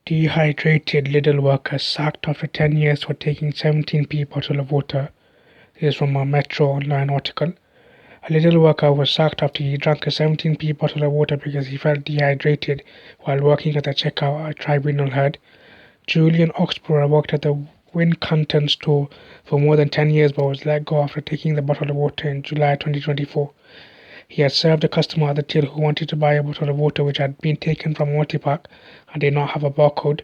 Dehydrated Lidl worker sacked after 10 years for taking 17p bottle of water. This is from a Metro Online article. A Lidl worker was sacked after he drank a 17p bottle of water because he felt dehydrated while working at the checkout, a tribunal heard. Julian Oxborough worked at the Wincanton store for more than 10 years but was let go after taking the bottle of water in July 2024. He had served a customer at the till who wanted to buy a bottle of water which had been taken from a multipack and did not have a barcode.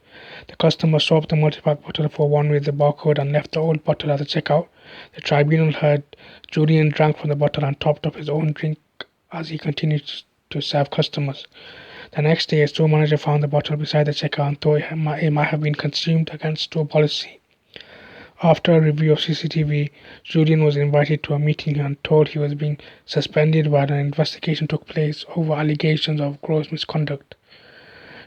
The customer swapped the multipack bottle for one with the barcode and left the old bottle at the checkout. The tribunal heard Julian drank from the bottle and topped up his own drink as he continued to serve customers. The next day, a store manager found the bottle beside the checkout and thought it might have been consumed against store policy. After a review of CCTV, Julian was invited to a meeting and told he was being suspended while an investigation took place over allegations of gross misconduct.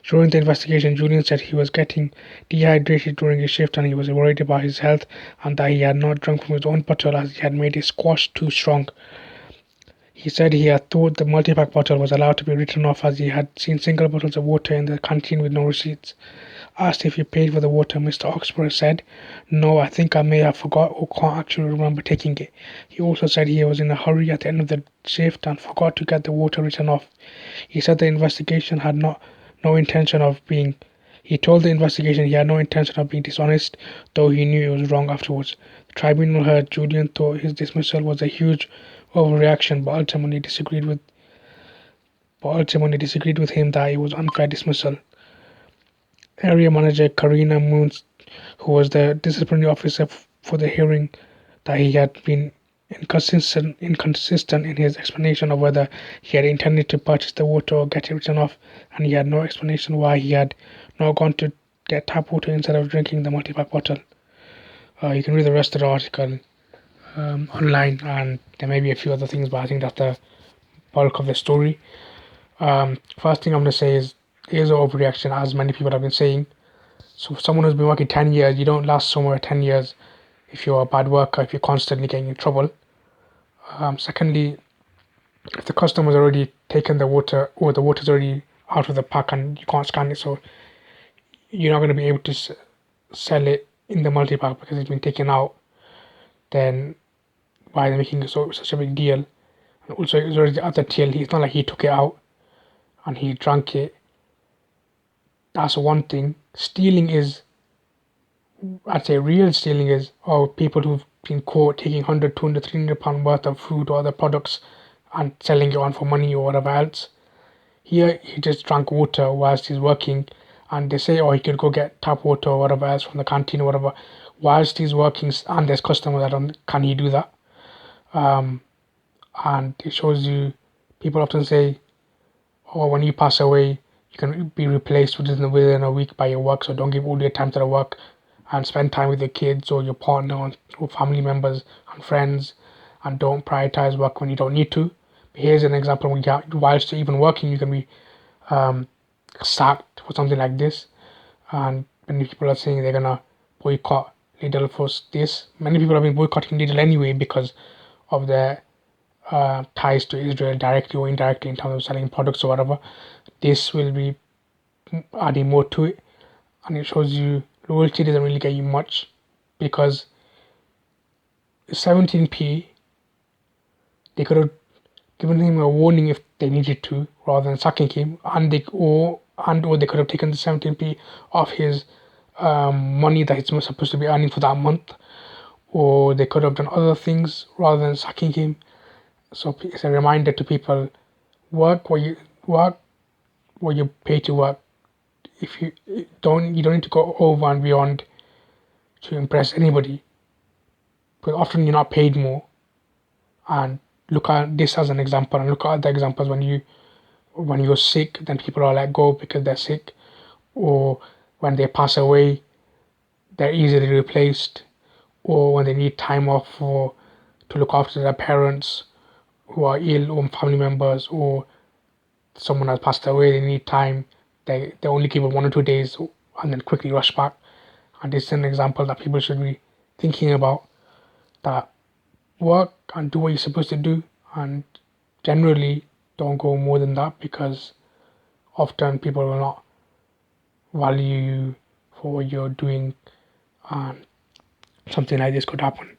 During the investigation, Julian said he was getting dehydrated during his shift and he was worried about his health and that he had not drunk from his own bottle as he had made his squash too strong. He said he had thought the multipack bottle was allowed to be written off as he had seen single bottles of water in the canteen with no receipts. Asked if he paid for the water, Mr. Oxborough said, "No, I think I may have forgot or can't actually remember taking it." He also said he was in a hurry at the end of the shift and forgot to get the water written off. He said the investigation had no intention of being He told the investigation he had no intention of being dishonest, though he knew it was wrong afterwards. The tribunal heard Julian thought his dismissal was a huge overreaction, but ultimately disagreed with him that it was unfair dismissal. Area manager Karina Moons, who was the disciplinary officer for the hearing, that he had been inconsistent in his explanation of whether he had intended to purchase the water or get it written off, and he had no explanation why he had not gone to get tap water instead of drinking the multipack bottle. You can read the rest of the article online, and there may be a few other things, but I think that's the bulk of the story. First thing I'm going to say is it is an overreaction, as many people have been saying. So for someone who's been working 10 years, you don't last somewhere 10 years if you're a bad worker, if you're constantly getting in trouble. Secondly, if the customer's already taken the water or the water's already out of the pack and you can't scan it, so you're not going to be able to sell it in the multi-pack because it's been taken out, then why are they making such a big deal? And also, it was already at the till. It's not like he took it out and he drank it. That's one thing. Stealing is, I'd say real stealing is, people who've been caught taking 100, 200, 300 pound worth of food or other products and selling it on for money or whatever else. Here, he just drank water whilst he's working, and they say, he could go get tap water or whatever else from the canteen or whatever. Whilst he's working and there's customers, can he do that? And it shows you, people often say, when you pass away, you can be replaced within a week by your work, so don't give all your time to the work and spend time with your kids or your partner or family members and friends, and don't prioritize work when you don't need to. But here's an example whilst you're even working, you can be sacked for something like this, and many people are saying they're gonna boycott Lidl for this. Many people have been boycotting Lidl anyway because of their ties to Israel directly or indirectly in terms of selling products or whatever. This will be adding more to it, and it shows you loyalty doesn't really get you much, because 17p, they could have given him a warning if they needed to rather than sacking him, or they could have taken the 17p off his money that he's supposed to be earning for that month, or they could have done other things rather than sacking him. So it's a reminder to people: work what you pay to work. If you don't need to go over and beyond to impress anybody, because often you're not paid more. And look at this as an example, and look at other examples. When you're sick, then people are let go because they're sick, or when they pass away, they're easily replaced, or when they need time off to look after their parents who are ill, or family members, or someone has passed away, they need time. They only give it 1 or 2 days and then quickly rush back. And this is an example that people should be thinking about, that work and do what you're supposed to do, and generally don't go more than that, because often people value you for what you're doing, and something like this could happen.